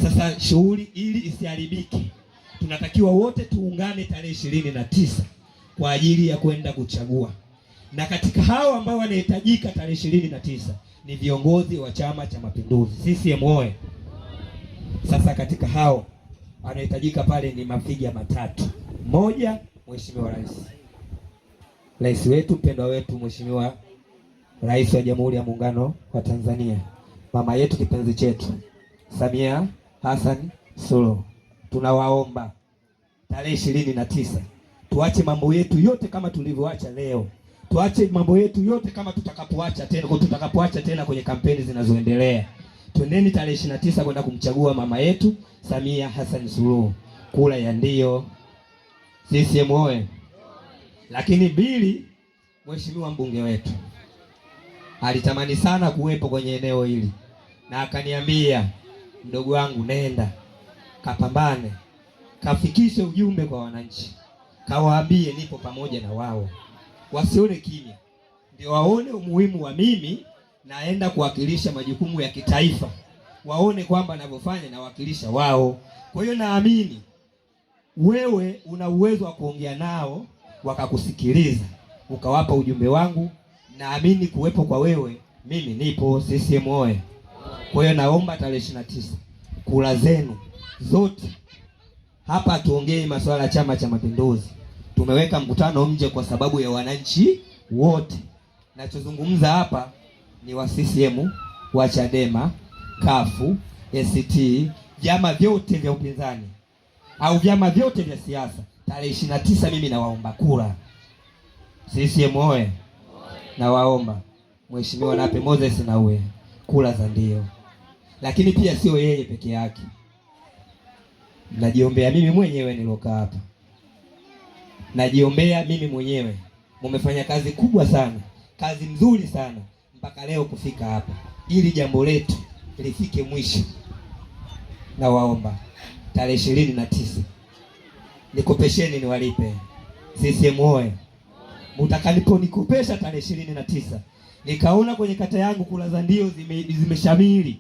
Sasa shughuli ili isiharibike, tunatakiwa wote tuungane tarehe 29 kwa ajili ya kwenda kuchagua. Na katika hao ambao wanahitajika tarehe 29 ni viongozi wa Chama cha Mapinduzi, CCM oyee. Sasa katika hao anahitajika pale ni mafiga matatu. Moja, Mheshimiwa Rais wetu mpendwa wetu, Mheshimiwa Rais wa Jamhuri ya Muungano wa Tanzania, mama yetu kipenzi chetu Samia Hassan Suluhu. Tunawaomba tarehe 29 tuache mambo yetu yote kama tulivyoacha leo. Tuache mambo yetu yote kama tutakapoacha tena kwenye kampeni zinazoendelea. Twendeni tarehe 29 kwenda kumchagua mama yetu Samia Hassan Suluhu. Kula ya ndio. CCM oyee. Lakini Bili, mheshimiwa mbunge wetu, alitamani sana kuwepo kwenye eneo hili na akaniambia, mdogo wangu, nenda kapambane, kafikishe ujumbe kwa wananchi, kawaambie nipo pamoja na wao, wasione kimya, ndio waone umuhimu wa mimi naenda kuwakilisha majukumu ya kitaifa, waone kwamba ninavyofanya nawakilisha wao. Kwa hiyo naamini wewe una uwezo wa kuongea nao wakakusikiliza, ukawapa ujumbe wangu. Naamini kuwepo kwa wewe mimi nipo. CCM oyee. Kwa hiyo naomba tarehe 29 kula zenu zote. Hapa tuongee masuala ya Chama cha Mapinduzi. Tumeweka mkutano nje kwa sababu ya wananchi wote. Nachozungumza hapa ni wa CCM, wa Chadema, Kafu, ACT, vyama vyote vya upinzani au vyama vyote vya siasa. Tarehe 29 mimi nawaomba kura. CCM oyee. Nawaomba Mheshimiwa Nape Moses na uwe kura za ndio. Lakini pia sio yeye peke yake, najiombea mimi mwenyewe nilokaa hapa, najiombea mimi mwenyewe. Mumefanya kazi kubwa sana, kazi nzuri sana mpaka leo kufika hapa, ili jambo letu lifike mwisho. Nawaomba tarehe 29 nikopesheni niwalipe. CCM oyee. Mtakaniponikopesha tarehe 29 nikaona kwenye kata yangu kula za ndio zimeshamili,